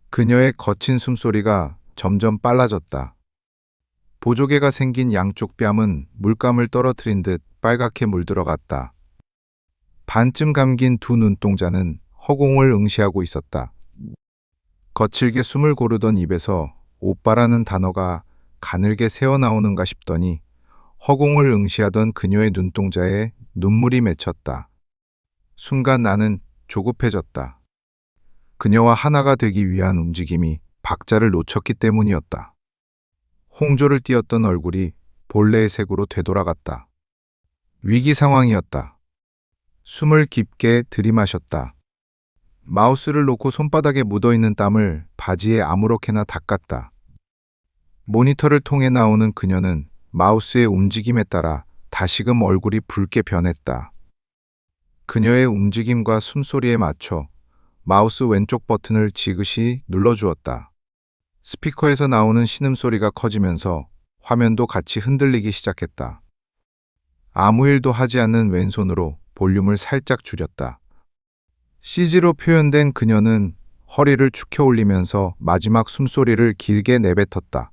그녀의 거친 숨소리가 점점 빨라졌다. 보조개가 생긴 양쪽 뺨은 물감을 떨어뜨린 듯 빨갛게 물들어갔다. 반쯤 감긴 두 눈동자는 허공을 응시하고 있었다. 거칠게 숨을 고르던 입에서 오빠라는 단어가 가늘게 새어나오는가 싶더니 허공을 응시하던 그녀의 눈동자에 눈물이 맺혔다. 순간 나는 조급해졌다. 그녀와 하나가 되기 위한 움직임이 박자를 놓쳤기 때문이었다. 홍조를 띄었던 얼굴이 본래의 색으로 되돌아갔다. 위기 상황이었다. 숨을 깊게 들이마셨다. 마우스를 놓고 손바닥에 묻어있는 땀을 바지에 아무렇게나 닦았다. 모니터를 통해 나오는 그녀는 마우스의 움직임에 따라 다시금 얼굴이 붉게 변했다. 그녀의 움직임과 숨소리에 맞춰 마우스 왼쪽 버튼을 지그시 눌러주었다. 스피커에서 나오는 신음소리가 커지면서 화면도 같이 흔들리기 시작했다. 아무 일도 하지 않는 왼손으로 볼륨을 살짝 줄였다. CG로 표현된 그녀는 허리를 축혀 올리면서 마지막 숨소리를 길게 내뱉었다.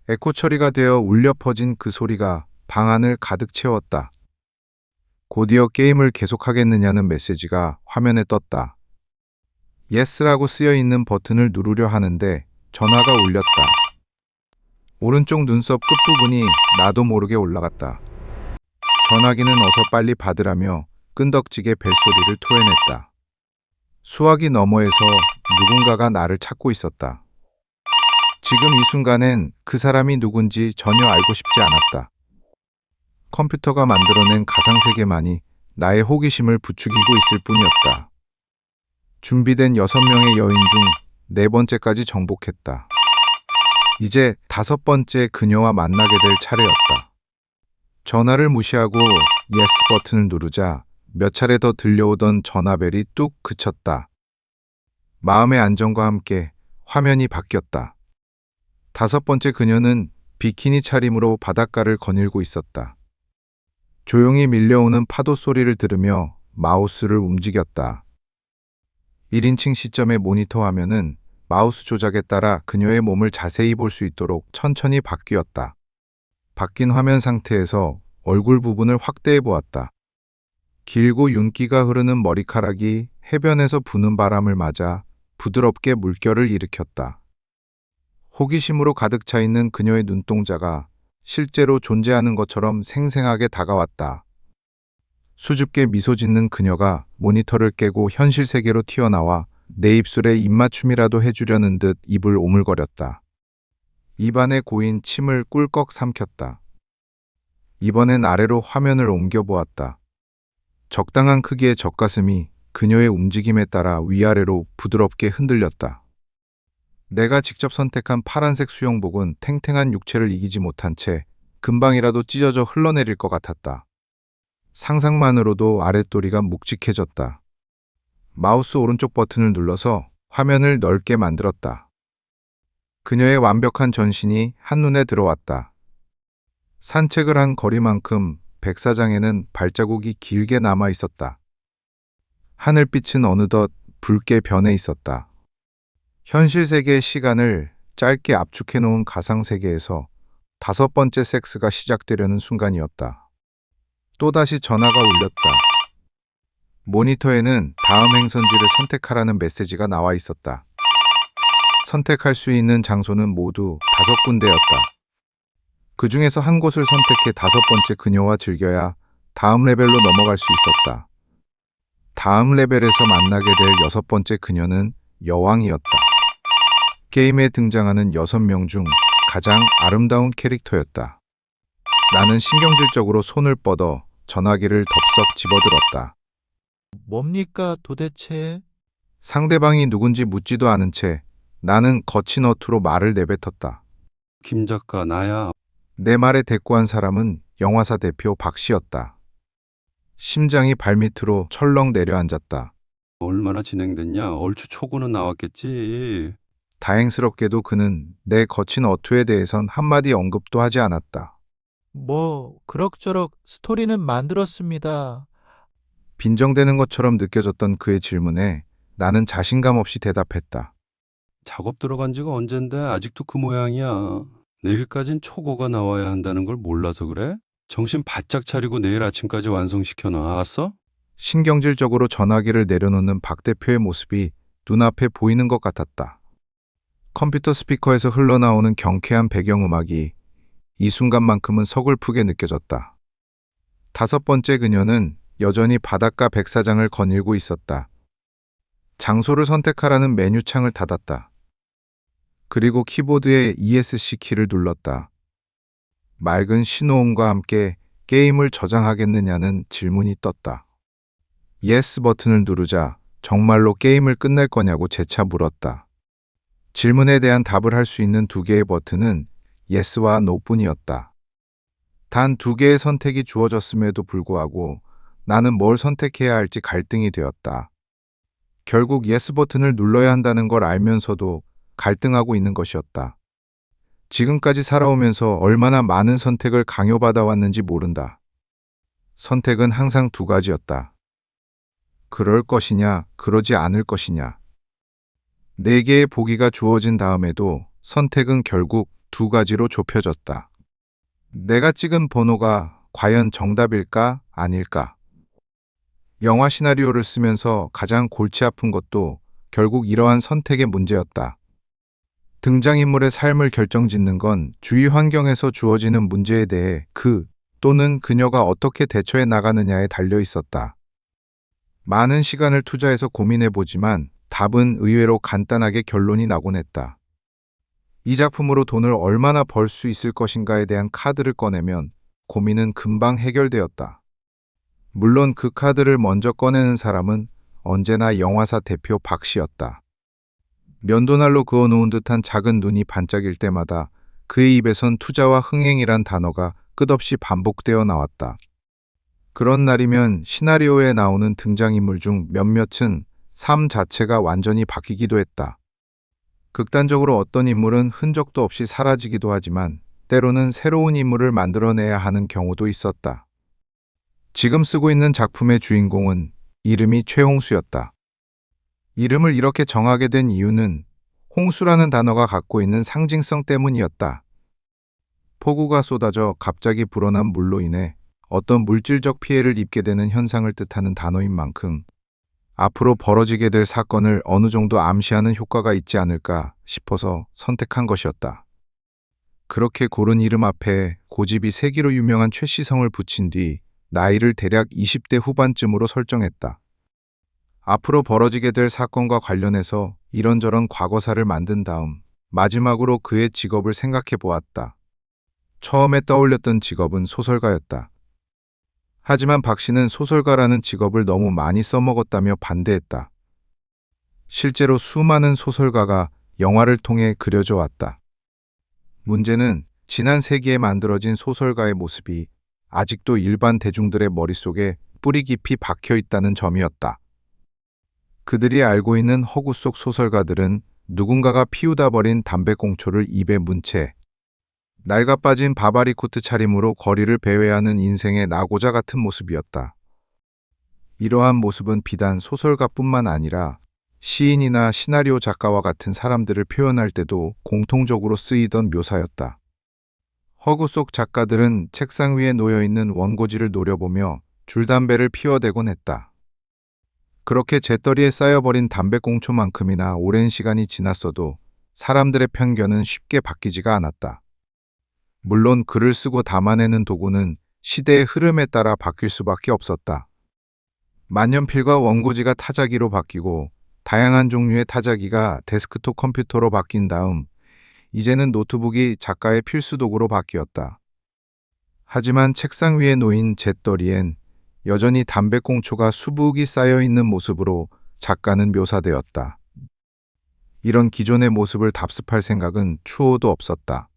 에코 처리가 되어 울려 퍼진 그 소리가 방 안을 가득 채웠다. 곧이어 게임을 계속하겠느냐는 메시지가 화면에 떴다. Yes라고 쓰여 있는 버튼을 누르려 하는데 전화가 울렸다. 오른쪽 눈썹 끝부분이 나도 모르게 올라갔다. 전화기는 어서 빨리 받으라며 끈덕지게 벨소리를 토해냈다. 수화기 너머에서 누군가가 나를 찾고 있었다. 지금 이 순간엔 그 사람이 누군지 전혀 알고 싶지 않았다. 컴퓨터가 만들어낸 가상세계만이 나의 호기심을 부추기고 있을 뿐이었다. 준비된 6명의 여인 중 4번째까지 정복했다. 이제 5번째 그녀와 만나게 될 차례였다. 전화를 무시하고 예스 버튼을 누르자 몇 차례 더 들려오던 전화벨이 뚝 그쳤다. 마음의 안정과 함께 화면이 바뀌었다. 5번째 그녀는 비키니 차림으로 바닷가를 거닐고 있었다. 조용히 밀려오는 파도 소리를 들으며 마우스를 움직였다. 1인칭 시점의 모니터 화면은 마우스 조작에 따라 그녀의 몸을 자세히 볼 수 있도록 천천히 바뀌었다. 바뀐 화면 상태에서 얼굴 부분을 확대해 보았다. 길고 윤기가 흐르는 머리카락이 해변에서 부는 바람을 맞아 부드럽게 물결을 일으켰다. 호기심으로 가득 차 있는 그녀의 눈동자가 실제로 존재하는 것처럼 생생하게 다가왔다. 수줍게 미소 짓는 그녀가 모니터를 깨고 현실 세계로 튀어나와 내 입술에 입맞춤이라도 해주려는 듯 입을 오물거렸다. 입안에 고인 침을 꿀꺽 삼켰다. 이번엔 아래로 화면을 옮겨보았다. 적당한 크기의 젖가슴이 그녀의 움직임에 따라 위아래로 부드럽게 흔들렸다. 내가 직접 선택한 파란색 수영복은 탱탱한 육체를 이기지 못한 채 금방이라도 찢어져 흘러내릴 것 같았다. 상상만으로도 아랫도리가 묵직해졌다. 마우스 오른쪽 버튼을 눌러서 화면을 넓게 만들었다. 그녀의 완벽한 전신이 한눈에 들어왔다. 산책을 한 거리만큼 백사장에는 발자국이 길게 남아 있었다. 하늘빛은 어느덧 붉게 변해 있었다. 현실 세계의 시간을 짧게 압축해 놓은 가상 세계에서 5번째 섹스가 시작되려는 순간이었다. 또다시 전화가 울렸다. 모니터에는 다음 행선지를 선택하라는 메시지가 나와 있었다. 선택할 수 있는 장소는 모두 5군데였다. 그 중에서 한 곳을 선택해 5번째 그녀와 즐겨야 다음 레벨로 넘어갈 수 있었다. 다음 레벨에서 만나게 될 6번째 그녀는 여왕이었다. 게임에 등장하는 6명 중 가장 아름다운 캐릭터였다. 나는 신경질적으로 손을 뻗어 전화기를 덥석 집어들었다. 뭡니까 도대체? 상대방이 누군지 묻지도 않은 채 나는 거친 어투로 말을 내뱉었다. 김 작가 나야. 내 말에 대꾸한 사람은 영화사 대표 박 씨였다. 심장이 발밑으로 철렁 내려앉았다. 얼마나 진행됐냐? 얼추 초고는 나왔겠지. 다행스럽게도 그는 내 거친 어투에 대해선 한마디 언급도 하지 않았다. 뭐 그럭저럭 스토리는 만들었습니다. 빈정대는 것처럼 느껴졌던 그의 질문에 나는 자신감 없이 대답했다. 작업 들어간 지가 언젠데 아직도 그 모양이야. 내일까진 초고가 나와야 한다는 걸 몰라서 그래? 정신 바짝 차리고 내일 아침까지 완성시켜 놔. 알았어? 신경질적으로 전화기를 내려놓는 박 대표의 모습이 눈앞에 보이는 것 같았다. 컴퓨터 스피커에서 흘러나오는 경쾌한 배경음악이 이 순간만큼은 서글프게 느껴졌다. 5번째 그녀는 여전히 바닷가 백사장을 거닐고 있었다. 장소를 선택하라는 메뉴창을 닫았다. 그리고 키보드의 ESC 키를 눌렀다. 맑은 신호음과 함께 게임을 저장하겠느냐는 질문이 떴다. Yes 버튼을 누르자 정말로 게임을 끝낼 거냐고 재차 물었다. 질문에 대한 답을 할 수 있는 2개의 버튼은 Yes와 No뿐이었다. 단 2개의 선택이 주어졌음에도 불구하고 나는 뭘 선택해야 할지 갈등이 되었다. 결국 Yes 버튼을 눌러야 한다는 걸 알면서도 갈등하고 있는 것이었다. 지금까지 살아오면서 얼마나 많은 선택을 강요받아 왔는지 모른다. 선택은 항상 2가지였다. 그럴 것이냐, 그러지 않을 것이냐. 4개의 보기가 주어진 다음에도 선택은 결국 2가지로 좁혀졌다. 내가 찍은 번호가 과연 정답일까, 아닐까? 영화 시나리오를 쓰면서 가장 골치 아픈 것도 결국 이러한 선택의 문제였다. 등장인물의 삶을 결정짓는 건 주위 환경에서 주어지는 문제에 대해 그 또는 그녀가 어떻게 대처해 나가느냐에 달려 있었다. 많은 시간을 투자해서 고민해보지만 답은 의외로 간단하게 결론이 나곤 했다. 이 작품으로 돈을 얼마나 벌 수 있을 것인가에 대한 카드를 꺼내면 고민은 금방 해결되었다. 물론 그 카드를 먼저 꺼내는 사람은 언제나 영화사 대표 박 씨였다. 면도날로 그어놓은 듯한 작은 눈이 반짝일 때마다 그의 입에선 투자와 흥행이란 단어가 끝없이 반복되어 나왔다. 그런 날이면 시나리오에 나오는 등장인물 중 몇몇은 삶 자체가 완전히 바뀌기도 했다. 극단적으로 어떤 인물은 흔적도 없이 사라지기도 하지만 때로는 새로운 인물을 만들어내야 하는 경우도 있었다. 지금 쓰고 있는 작품의 주인공은 이름이 최홍수였다. 이름을 이렇게 정하게 된 이유는 홍수라는 단어가 갖고 있는 상징성 때문이었다. 폭우가 쏟아져 갑자기 불어난 물로 인해 어떤 물질적 피해를 입게 되는 현상을 뜻하는 단어인 만큼 앞으로 벌어지게 될 사건을 어느 정도 암시하는 효과가 있지 않을까 싶어서 선택한 것이었다. 그렇게 고른 이름 앞에 고집이 세기로 유명한 최시성을 붙인 뒤 나이를 대략 20대 후반쯤으로 설정했다. 앞으로 벌어지게 될 사건과 관련해서 이런저런 과거사를 만든 다음 마지막으로 그의 직업을 생각해 보았다. 처음에 떠올렸던 직업은 소설가였다. 하지만 박 씨는 소설가라는 직업을 너무 많이 써먹었다며 반대했다. 실제로 수많은 소설가가 영화를 통해 그려져 왔다. 문제는 지난 세기에 만들어진 소설가의 모습이 아직도 일반 대중들의 머릿속에 뿌리 깊이 박혀 있다는 점이었다. 그들이 알고 있는 허구 속 소설가들은 누군가가 피우다 버린 담배꽁초를 입에 문 채 낡아 빠진 바바리 코트 차림으로 거리를 배회하는 인생의 낙오자 같은 모습이었다. 이러한 모습은 비단 소설가뿐만 아니라 시인이나 시나리오 작가와 같은 사람들을 표현할 때도 공통적으로 쓰이던 묘사였다. 허구 속 작가들은 책상 위에 놓여있는 원고지를 노려보며 줄담배를 피워대곤 했다. 그렇게 재떨이에 쌓여버린 담배꽁초만큼이나 오랜 시간이 지났어도 사람들의 편견은 쉽게 바뀌지가 않았다. 물론 글을 쓰고 담아내는 도구는 시대의 흐름에 따라 바뀔 수밖에 없었다. 만년필과 원고지가 타자기로 바뀌고 다양한 종류의 타자기가 데스크톱 컴퓨터로 바뀐 다음 이제는 노트북이 작가의 필수 도구로 바뀌었다. 하지만 책상 위에 놓인 잿더리엔 여전히 담배꽁초가 수북이 쌓여있는 모습으로 작가는 묘사되었다. 이런 기존의 모습을 답습할 생각은 추호도 없었다.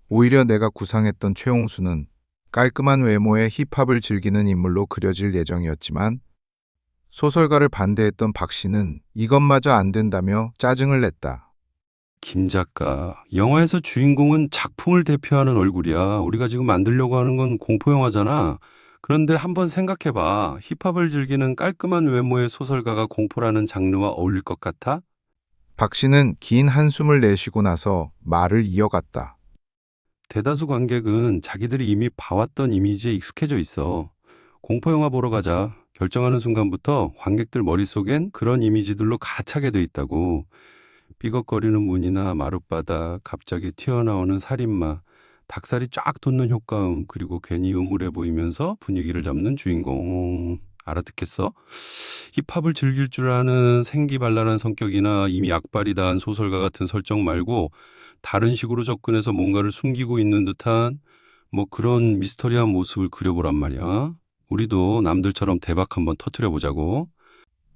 오히려 내가 구상했던 최홍수는 깔끔한 외모의 힙합을 즐기는 인물로 그려질 예정이었지만 소설가를 반대했던 박 씨는 이것마저 안 된다며 짜증을 냈다. 김 작가, 영화에서 주인공은 작품을 대표하는 얼굴이야. 우리가 지금 만들려고 하는 건 공포영화잖아. 그런데 한번 생각해봐. 힙합을 즐기는 깔끔한 외모의 소설가가 공포라는 장르와 어울릴 것 같아? 박 씨는 긴 한숨을 내쉬고 나서 말을 이어갔다. 대다수 관객은 자기들이 이미 봐왔던 이미지에 익숙해져 있어. 공포영화 보러 가자. 결정하는 순간부터 관객들 머릿속엔 그런 이미지들로 가차게 돼 있다고. 삐걱거리는 문이나 마룻바닥, 갑자기 튀어나오는 살인마, 닭살이 쫙 돋는 효과음, 그리고 괜히 음울해 보이면서 분위기를 잡는 주인공. 알아듣겠어? 힙합을 즐길 줄 아는 생기발랄한 성격이나 이미 약발이 다한 소설가 같은 설정 말고 다른 식으로 접근해서 뭔가를 숨기고 있는 듯한 뭐 그런 미스터리한 모습을 그려보란 말이야. 우리도 남들처럼 대박 한번 터트려 보자고.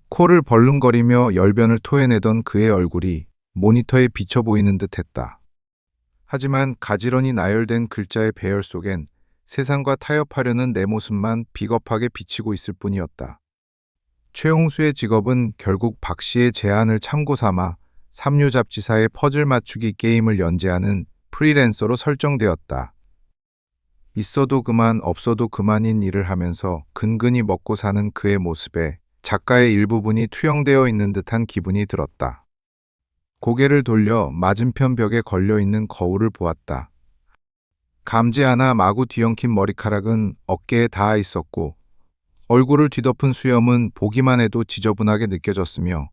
코를 벌렁거리며 열변을 토해내던 그의 얼굴이 모니터에 비쳐 보이는 듯했다. 하지만 가지런히 나열된 글자의 배열 속엔 세상과 타협하려는 내 모습만 비겁하게 비치고 있을 뿐이었다. 최홍수의 직업은 결국 박 씨의 제안을 참고 삼아 삼류 잡지사의 퍼즐 맞추기 게임을 연재하는 프리랜서로 설정되었다. 있어도 그만 없어도 그만인 일을 하면서 근근히 먹고 사는 그의 모습에 작가의 일부분이 투영되어 있는 듯한 기분이 들었다. 고개를 돌려 맞은편 벽에 걸려있는 거울을 보았다. 감지 하나 마구 뒤엉킨 머리카락은 어깨에 닿아 있었고 얼굴을 뒤덮은 수염은 보기만 해도 지저분하게 느껴졌으며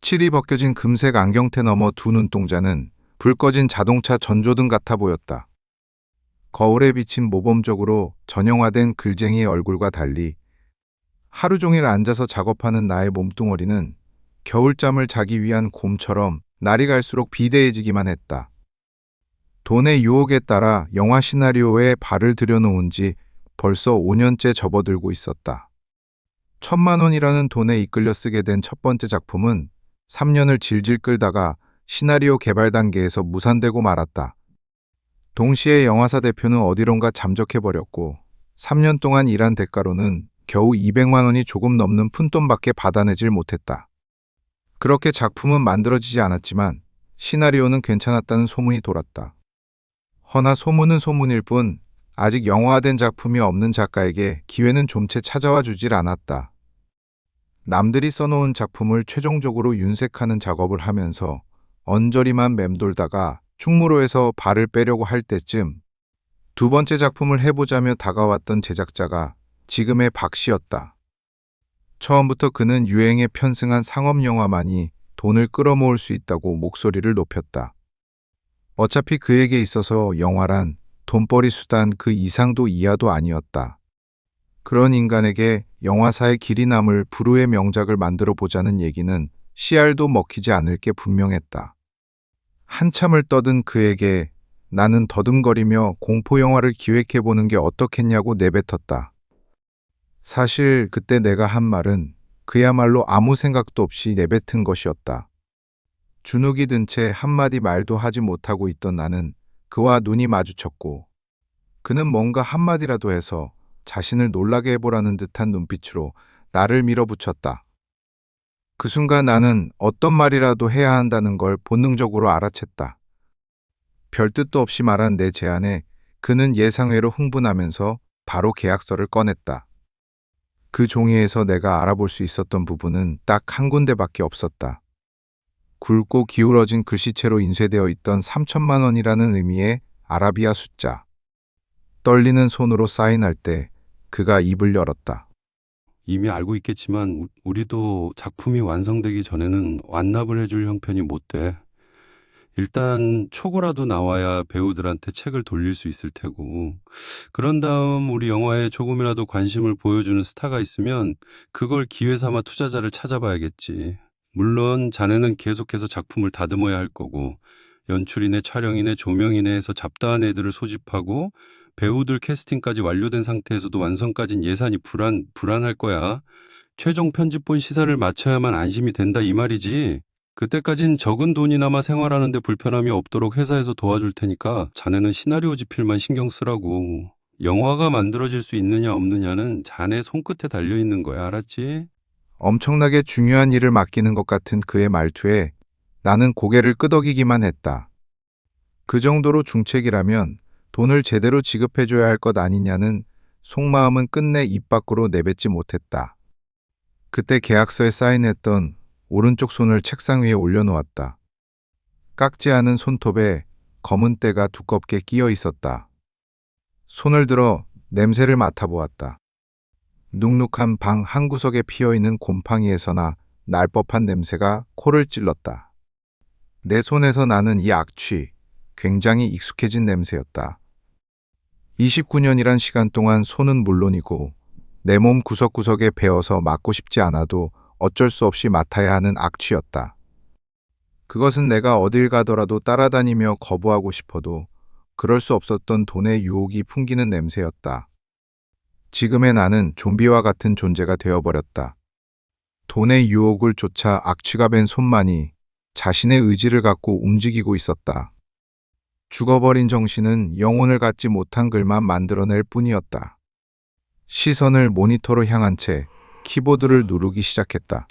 칠이 벗겨진 금색 안경테 너머 두 눈동자는 불 꺼진 자동차 전조등 같아 보였다. 거울에 비친 모범적으로 전형화된 글쟁이의 얼굴과 달리 하루 종일 앉아서 작업하는 나의 몸뚱어리는 겨울잠을 자기 위한 곰처럼 날이 갈수록 비대해지기만 했다. 돈의 유혹에 따라 영화 시나리오에 발을 들여놓은 지 벌써 5년째 접어들고 있었다. 1,000만 원이라는 돈에 이끌려 쓰게 된 첫 번째 작품은 3년을 질질 끌다가 시나리오 개발 단계에서 무산되고 말았다. 동시에 영화사 대표는 어디론가 잠적해버렸고 3년 동안 일한 대가로는 겨우 200만 원이 조금 넘는 푼돈밖에 받아내질 못했다. 그렇게 작품은 만들어지지 않았지만 시나리오는 괜찮았다는 소문이 돌았다. 허나 소문은 소문일 뿐 아직 영화화된 작품이 없는 작가에게 기회는 좀채 찾아와 주질 않았다. 남들이 써놓은 작품을 최종적으로 윤색하는 작업을 하면서 언저리만 맴돌다가 충무로에서 발을 빼려고 할 때쯤 두 번째 작품을 해보자며 다가왔던 제작자가 지금의 박 씨였다. 처음부터 그는 유행에 편승한 상업영화만이 돈을 끌어모을 수 있다고 목소리를 높였다. 어차피 그에게 있어서 영화란 돈벌이 수단 그 이상도 이하도 아니었다. 그런 인간에게 영화사의 길이 남을 불후의 명작을 만들어 보자는 얘기는 씨알도 먹히지 않을 게 분명했다. 한참을 떠든 그에게 나는 더듬거리며 공포영화를 기획해보는 게 어떻겠냐고 내뱉었다. 사실 그때 내가 한 말은 그야말로 아무 생각도 없이 내뱉은 것이었다. 주눅이 든 채 한마디 말도 하지 못하고 있던 나는 그와 눈이 마주쳤고 그는 뭔가 한마디라도 해서 자신을 놀라게 해보라는 듯한 눈빛으로 나를 밀어붙였다. 그 순간 나는 어떤 말이라도 해야 한다는 걸 본능적으로 알아챘다. 별 뜻도 없이 말한 내 제안에 그는 예상외로 흥분하면서 바로 계약서를 꺼냈다. 그 종이에서 내가 알아볼 수 있었던 부분은 딱 한 군데밖에 없었다. 굵고 기울어진 글씨체로 인쇄되어 있던 3,000만 원이라는 의미의 아라비아 숫자. 떨리는 손으로 사인할 때 그가 입을 열었다. 이미 알고 있겠지만 우리도 작품이 완성되기 전에는 완납을 해줄 형편이 못 돼. 일단 초고라도 나와야 배우들한테 책을 돌릴 수 있을 테고 그런 다음 우리 영화에 조금이라도 관심을 보여주는 스타가 있으면 그걸 기회 삼아 투자자를 찾아봐야겠지. 물론 자네는 계속해서 작품을 다듬어야 할 거고 연출이네 촬영이네 조명이네 해서 잡다한 애들을 소집하고 배우들 캐스팅까지 완료된 상태에서도 완성까진 예산이 불안할 거야. 최종 편집본 시사를 마쳐야만 안심이 된다 이 말이지. 그때까진 적은 돈이나마 생활하는데 불편함이 없도록 회사에서 도와줄 테니까 자네는 시나리오 집필만 신경 쓰라고. 영화가 만들어질 수 있느냐 없느냐는 자네 손끝에 달려있는 거야, 알았지? 엄청나게 중요한 일을 맡기는 것 같은 그의 말투에 나는 고개를 끄덕이기만 했다. 그 정도로 중책이라면 돈을 제대로 지급해줘야 할 것 아니냐는 속마음은 끝내 입 밖으로 내뱉지 못했다. 그때 계약서에 사인했던 오른쪽 손을 책상 위에 올려놓았다. 깎지 않은 손톱에 검은 때가 두껍게 끼어 있었다. 손을 들어 냄새를 맡아보았다. 눅눅한 방 한구석에 피어있는 곰팡이에서나 날 법한 냄새가 코를 찔렀다. 내 손에서 나는 이 악취, 굉장히 익숙해진 냄새였다. 29년이란 시간 동안 손은 물론이고 내 몸 구석구석에 배어서 맡고 싶지 않아도 어쩔 수 없이 맡아야 하는 악취였다. 그것은 내가 어딜 가더라도 따라다니며 거부하고 싶어도 그럴 수 없었던 돈의 유혹이 풍기는 냄새였다. 지금의 나는 좀비와 같은 존재가 되어버렸다. 돈의 유혹을 쫓아 악취가 밴 손만이 자신의 의지를 갖고 움직이고 있었다. 죽어버린 정신은 영혼을 갖지 못한 글만 만들어낼 뿐이었다. 시선을 모니터로 향한 채 키보드를 누르기 시작했다.